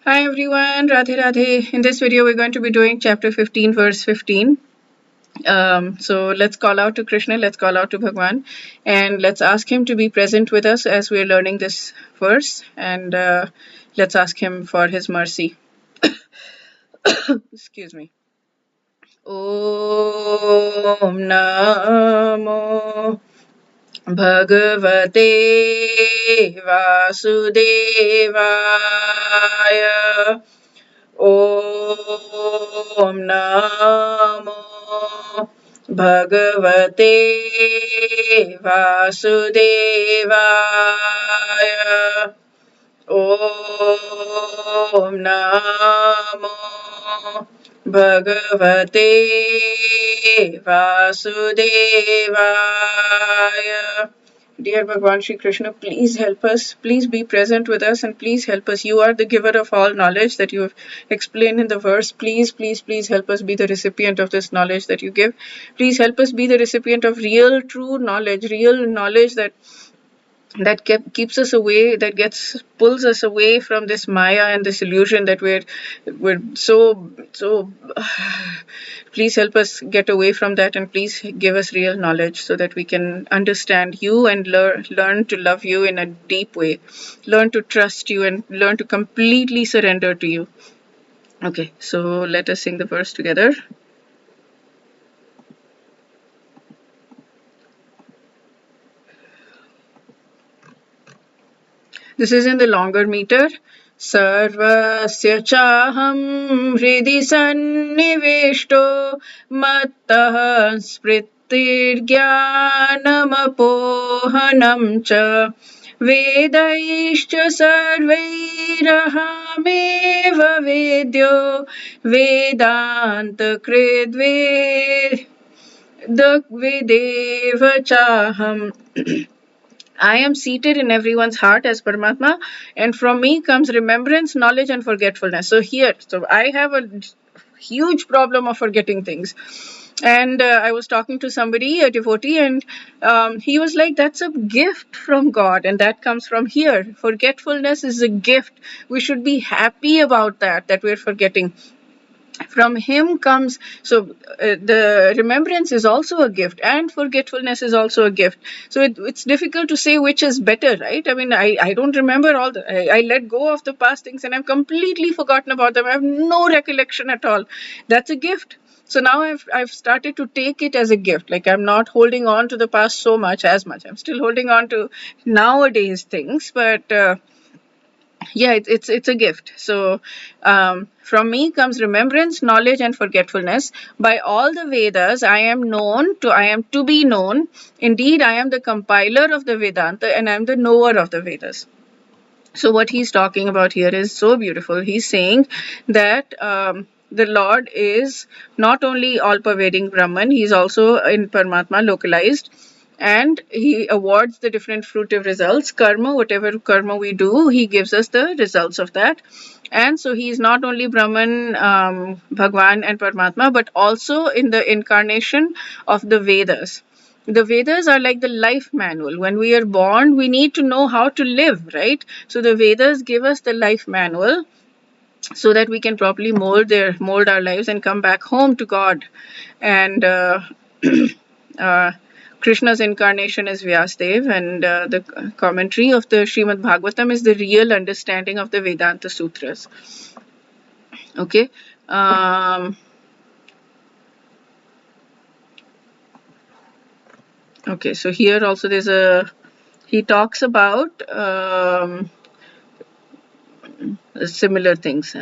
Hi everyone, Radhe Radhe. In this video, we're going to be doing chapter 15, verse 15. So let's call out to Krishna, let's call out to Bhagwan, and let's ask him to be present with us as we're learning this verse, and let's ask him for his mercy. Excuse me. Om Namo Bhagavate Vasudevaya. Om Namo Bhagavate Vasudevaya. Om Namo Bhagavate Vasudevaya. Dear Bhagwan Shri Krishna, please help us. Please be present with us and please help us. You are the giver of all knowledge that you have explained in the verse. Please, please, please help us be the recipient of this knowledge that you give. Please help us be the recipient of real, true knowledge, real knowledge that keeps us away, that pulls us away from this Maya and this illusion that we're so please help us get away from that, and please give us real knowledge so that we can understand you and learn to love you in a deep way, learn to trust you, and learn to completely surrender to you. Okay, so let us sing the verse together. This is in the longer meter. Sarvasya chaham hridi sanniveshto mattah sprittirjnanamohanam cha vedaishcha sarvairahameva vedyo vedanta kridve vedeva chaham. I am seated in everyone's heart as Paramatma, and from me comes remembrance, knowledge, and forgetfulness. So I have a huge problem of forgetting things. And I was talking to somebody, a devotee, and he was like, that's a gift from God, and that comes from here. Forgetfulness is a gift. We should be happy about that we're forgetting. From him comes, the remembrance is also a gift, and forgetfulness is also a gift. So it's difficult to say which is better, right? I mean, I don't remember I let go of the past things and I've completely forgotten about them. I have no recollection at all. That's a gift. So now I've started to take it as a gift. Like, I'm not holding on to the past as much. I'm still holding on to nowadays things, but yeah, it's a gift. So from me comes remembrance, knowledge, and forgetfulness. By all the Vedas, I am to be known. Indeed, I am the compiler of the Vedanta, and I am the knower of the Vedas. So what he's talking about here is so beautiful. He's saying that the Lord is not only all-pervading Brahman, he's also in Paramatma localized, and he awards the different fruitive results. Karma, whatever karma we do, he gives us the results of that. And so he is not only Brahman, Bhagwan, and Paramatma, but also in the incarnation of the Vedas. The Vedas are like the life manual. When we are born, we need to know how to live, right? So the Vedas give us the life manual so that we can properly mold our lives and come back home to God. And Krishna's incarnation is Vyasadev, and the commentary of the Srimad Bhagavatam is the real understanding of the Vedanta Sutras. Okay. Okay, so here also he talks about similar things.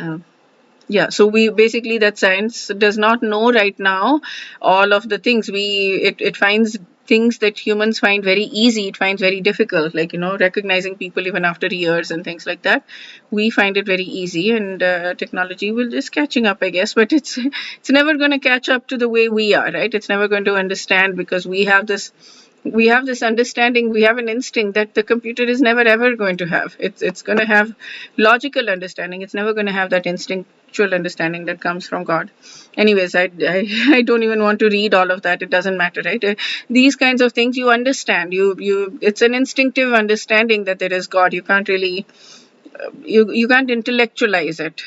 Yeah, so we basically, that science does not know right now all of the things. It finds things that humans find very easy, it finds very difficult, like, recognizing people even after years and things like that. We find it very easy, and technology is catching up, I guess, but it's never going to catch up to the way we are, right? It's never going to understand, because we have this understanding, we have an instinct that the computer is never ever going to have. It's going to have logical understanding. It's never going to have that instinctual understanding that comes from God. Anyways, I don't even want to read all of that. It doesn't matter, right? These kinds of things you understand. It's an instinctive understanding that there is God. You can't really you can't intellectualize it.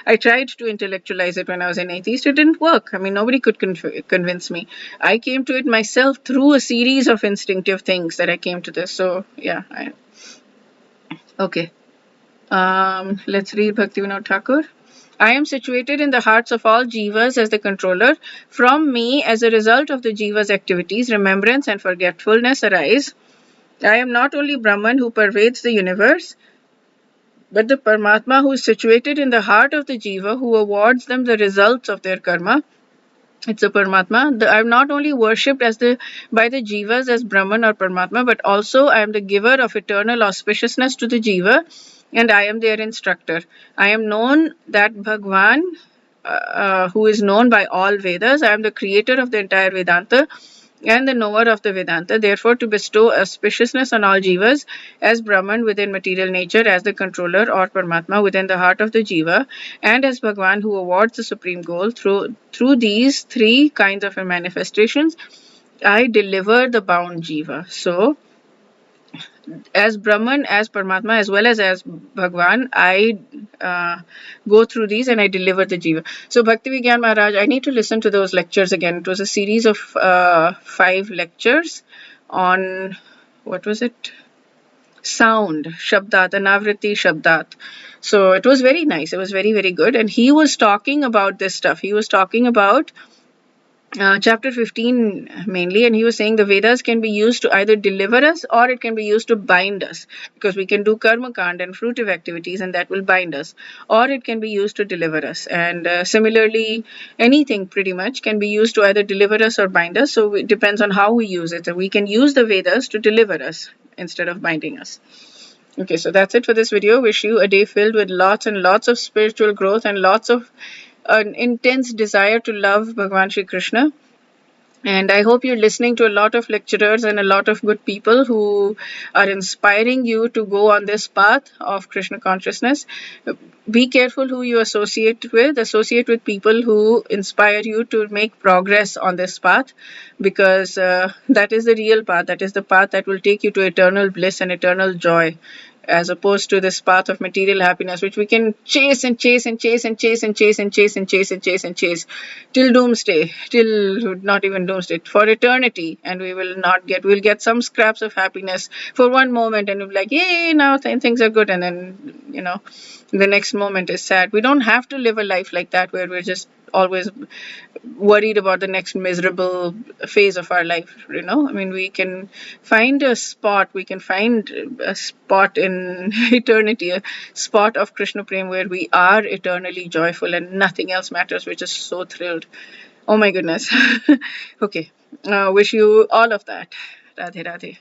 I tried to intellectualize it when I was an atheist. It didn't work. I mean, nobody could convince me. I came to it myself through a series of instinctive things that I came to this. So yeah, okay. Let's read Bhaktivinoda Thakur. I am situated in the hearts of all jivas as the controller. From me, as a result of the jiva's activities, remembrance and forgetfulness arise. I am not only Brahman who pervades the universe, but the Paramatma who is situated in the heart of the jiva, who awards them the results of their karma. It's a Paramatma. I am not only worshipped by the jivas as Brahman or Paramatma, but also I am the giver of eternal auspiciousness to the jiva, and I am their instructor. I am known that Bhagvan, who is known by all Vedas. I am the creator of the entire Vedanta and the knower of the Vedanta. Therefore, to bestow auspiciousness on all jivas as Brahman within material nature, as the controller or Paramatma within the heart of the jiva, and as Bhagwan who awards the supreme goal through these three kinds of manifestations, I deliver the bound jiva. So, as Brahman, as Paramatma, as well as Bhagwan, I go through these and I deliver the jiva. So Bhakti Vigyan Maharaj, I need to listen to those lectures again. It was a series of 5 lectures on, what was it? Sound, Shabdat, Anavriti Shabdat. So it was very nice. It was very, very good. And he was talking about this stuff. He was talking about chapter 15 mainly, and he was saying the Vedas can be used to either deliver us or it can be used to bind us, because we can do karma kand and fruitive activities and that will bind us, or it can be used to deliver us. And similarly, anything pretty much can be used to either deliver us or bind us, so it depends on how we use it. So we can use the Vedas to deliver us instead of binding us. Okay, so that's it for this video. Wish you a day filled with lots and lots of spiritual growth and lots of an intense desire to love Bhagwan Shri Krishna. And I hope you're listening to a lot of lecturers and a lot of good people who are inspiring you to go on this path of Krishna consciousness. Be careful who you associate with. Associate with people who inspire you to make progress on this path, because that is the real path. That is the path that will take you to eternal bliss and eternal joy, as opposed to this path of material happiness, which we can chase and chase and chase and chase and chase and chase and chase and chase and chase till doomsday, till not even doomsday, for eternity. And we'll get some scraps of happiness for one moment and we'll be like, yay, now things are good. And then, the next moment is sad. We don't have to live a life like that where we're just always worried about the next miserable phase of our life. I mean, we can find a spot in eternity, a spot of Krishna prem where we are eternally joyful and nothing else matters. We're just so thrilled. Oh my goodness. Okay, wish you all of that. Radhe Radhe.